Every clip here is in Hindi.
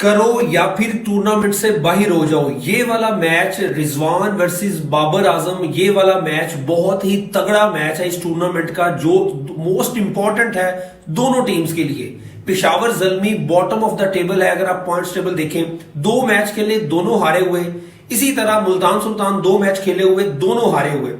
करो या फिर टूर्नामेंट से बाहर हो जाओ। ये वाला मैच रिजवान वर्सेस बाबर आजम, ये वाला मैच बहुत ही तगड़ा मैच है इस टूर्नामेंट का, जो मोस्ट इंपॉर्टेंट है दोनों टीम्स के लिए। Peshawar Zalmi bottom of the table है, अगर आप पॉइंट्स टेबल देखें, 2 मैच खेले दोनों हारे हुए। इसी तरह मुल्तान सुल्तान 2 मैच खेले हुए दोनों हारे हुए।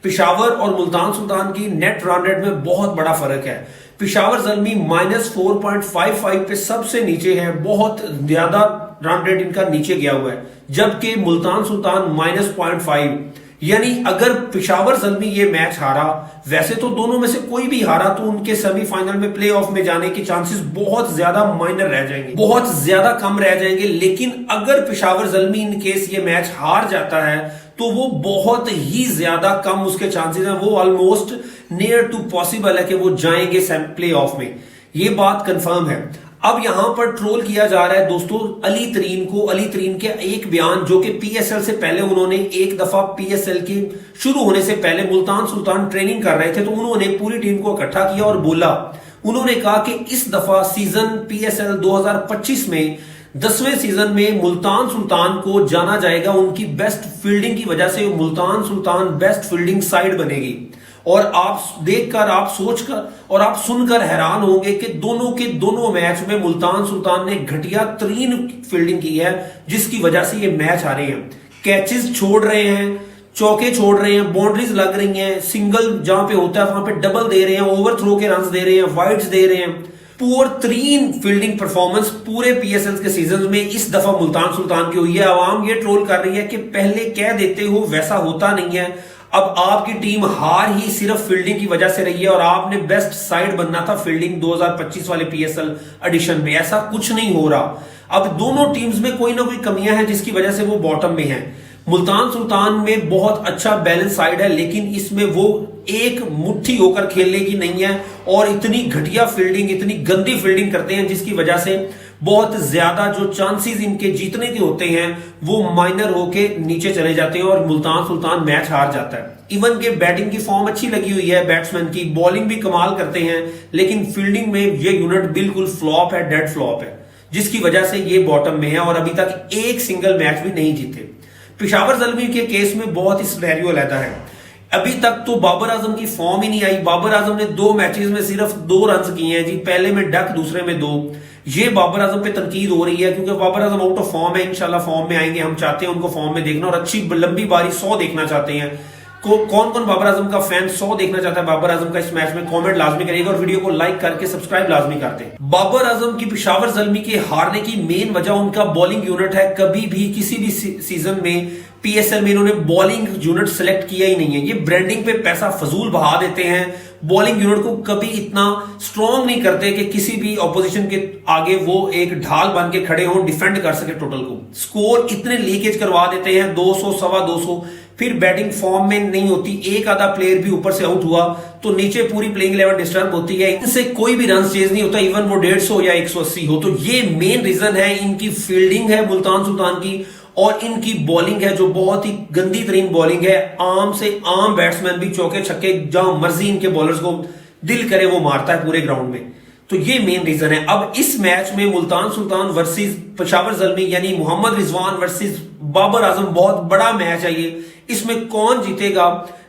पेशावर और मुल्तान सुल्तान की नेट रन रेट में बहुत बड़ा फर्क है। पेशावर ज़ल्मी -4.55 पे सबसे नीचे है, बहुत ज्यादा रन रेट इनका नीचे गया हुआ है, जबकि मुल्तान सुल्तान -0.5। यानी अगर पेशावर ज़ल्मी ये मैच हारा, वैसे तो दोनों में से कोई भी हारा तो उनके सेमीफाइनल में प्ले ऑफ में जाने के चांसेस बहुत ज्यादा माइनर रह जाएंगे, बहुत ज्यादा कम रह जाएंगे। लेकिन अगर पेशावर ज़ल्मी इन केस ये मैच हार जाता है तो वो बहुत ही ज्यादा कम उसके चांसेस हैं, वो ऑलमोस्ट नियर टू पॉसिबल है कि वो जाएंगे प्ले ऑफ में। ये बात कंफर्म है। अब यहां पर ट्रोल किया जा रहा है दोस्तों अली तरीन को। अली तरीन के एक बयान, जो कि पीएसएल से पहले उन्होंने एक दफा पीएसएल के शुरू होने से पहले मुल्तान सुल्तान ट्रेनिंग कर रहे थे, तो उन्होंने पूरी टीम को इकट्ठा किया और बोला, उन्होंने कहा कि इस दफा सीजन पीएसएल 2025 में 10वें सीजन में मुल्तान सुल्तान को जाना जाएगा उनकी बेस्ट फील्डिंग की वजह से। Multan Sultan best fielding side बनेगी। और आप देखकर, आप सोचकर और आप सुनकर हैरान होंगे कि दोनों के दोनों मैच में मुल्तान सुल्तान ने घटिया तरीन फील्डिंग की है, जिसकी वजह से ये मैच हारे हैं। कैचेस छोड़ रहे हैं, चौके छोड़ रहे हैं, बाउंड्रीज लग रही हैं, सिंगल जहां पे होता है वहां पे डबल दे रहे हैं, ओवर थ्रो के रन दे रहे हैं, वाइड्स दे रहे हैं। पुअर तरीन फील्डिंग परफॉर्मेंस पूरे पीएसएल के सीजन में इस दफा मुल्तान सुल्तान की हुई है। आवाम ये ट्रोल कर रही है कि पहले कह देते हो, वैसा होता नहीं है। अब आपकी टीम हार ही सिर्फ फील्डिंग की वजह से रही है और आपने बेस्ट साइड बनना था फील्डिंग 2025 वाले पीएसएल एडिशन में। ऐसा कुछ नहीं हो रहा। अब दोनों टीम्स में कोई ना कोई कमियां हैं जिसकी वजह से वो बॉटम में है। मुल्तान सुल्तान में बहुत अच्छा बैलेंस साइड है, लेकिन इसमें वो एक मुट्ठी होकर खेलने की नहीं है और इतनी घटिया फील्डिंग, इतनी गंदी फील्डिंग करते हैं, जिसकी वजह से बहुत ज्यादा जो चांसेस इनके जीतने के होते हैं वो माइनर होके नीचे चले जाते हैं और मुल्तान सुल्तान मैच हार जाता है। इवन के बैटिंग की फॉर्म अच्छी लगी हुई है बैट्समैन की, बॉलिंग भी कमाल करते हैं, लेकिन फील्डिंग में ये यूनिट बिल्कुल फ्लॉप है, डेड फ्लॉप है, जिसकी वजह से ये बॉटम में है और अभी तक एक सिंगल मैच भी नहीं जीते। पेशावर ज़ल्मी के केस में बहुत ही सिनेरियो रहता है। अभी तक तो बाबर आजम की फॉर्म ही नहीं आई। बाबर आजम ने 2 मैचेस में सिर्फ 2 रन किए हैं जी, पहले में डक, दूसरे में 2। ये बाबर आजम पे तनकीद हो रही है क्योंकि Babar Azam out of form है। इंशाल्लाह फॉर्म में आएंगे, हम चाहते हैं उनको फॉर्म में देखना और अच्छी लंबी बारी 100 देखना चाहते हैं। कौन कौन बाबर आजम का फैन 100 देखना चाहता है बाबर आजम का इस मैच में, कमेंट लाजमी करिएगा और वीडियो को लाइक करके सब्सक्राइब लाजमी करते हैं। बाबर आजम की पेशावर ज़ल्मी के हारने की मेन वजह उनका बॉलिंग यूनिट है। कभी भी किसी भी सीजन में पीएसएल में इन्होंने बॉलिंग यूनिट सेलेक्ट किया ही नहीं है। ये ब्रांडिंग पे पैसा फजूल बहा देते हैं, बॉलिंग यूनिट को कभी इतना स्ट्रॉन्ग नहीं करते कि किसी भी ऑपोजिशन के आगे वो एक ढाल बन के खड़े हों, डिफेंड कर सके टोटल को। स्कोर इतने लीकेज करवा देते हैं, 200 सवा 200, फिर बैटिंग फॉर्म में नहीं होती। एक आधा प्लेयर भी ऊपर से आउट हुआ तो नीचे पूरी प्लेइंग 11 डिस्टर्ब होती है, इनसे कोई भी रन चेज नहीं होता, इवन वो 150 या 180 हो। तो ये मेन रीजन है, इनकी फील्डिंग है मुल्तान सुल्तान की और इनकी बॉलिंग है जो बहुत ही गंदी तरीन बॉलिंग है। आम से आम बैट्समैन भी चौके छक्के जहां मर्जी इनके बॉलर्स को दिल करे वो मारता है पूरे ग्राउंड में। तो ये मेन रीजन है। अब इस मैच में मुल्तान सुल्तान वर्सेस पेशावर ज़ल्मी यानी मोहम्मद रिजवान वर्सेस बाबर आजम, बहुत बड़ा मैच है ये। इसमें कौन जीतेगा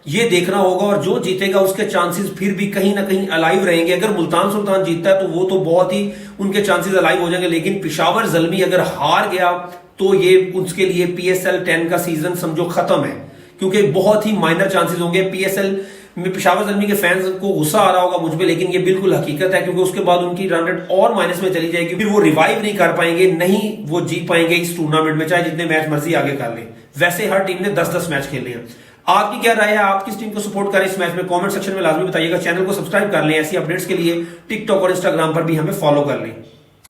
ये देखना होगा और जो जीतेगा उसके चांसेस फिर भी कहीं ना कहीं अलाइव रहेंगे। अगर मुल्तान सुल्तान जीतता है तो वो तो बहुत ही उनके चांसेस अलाइव हो जाएंगे, लेकिन पेशावर ज़ल्मी अगर हार गया तो ये उसके लिए पीएसएल 10 का सीजन समझो खत्म है, क्योंकि बहुत ही माइनर चांसेस होंगे। पीएसएल में पेशावर ज़ल्मी के फैंस को गुस्सा आ रहा होगा मुझ पे, लेकिन ये बिल्कुल हकीकत है, क्योंकि उसके बाद उनकी रन रेट और माइनस में चली जाएगी, फिर वो रिवाइव नहीं कर पाएंगे, नहीं वो जीत पाएंगे इस टूर्नामेंट में, चाहे जितने मैच मर्जी आगे कर ले। वैसे हर टीम ने 10-10 मैच खेलने हैं। आपकी क्या राय है, आप किस टीम को सपोर्ट करें इस मैच में, कमेंट सेक्शन में लाजमी बताइएगा। चैनल को सब्सक्राइब कर लें, ऐसी अपडेट्स के लिए टिकटॉक और इंस्टाग्राम पर भी हमें फॉलो कर लें।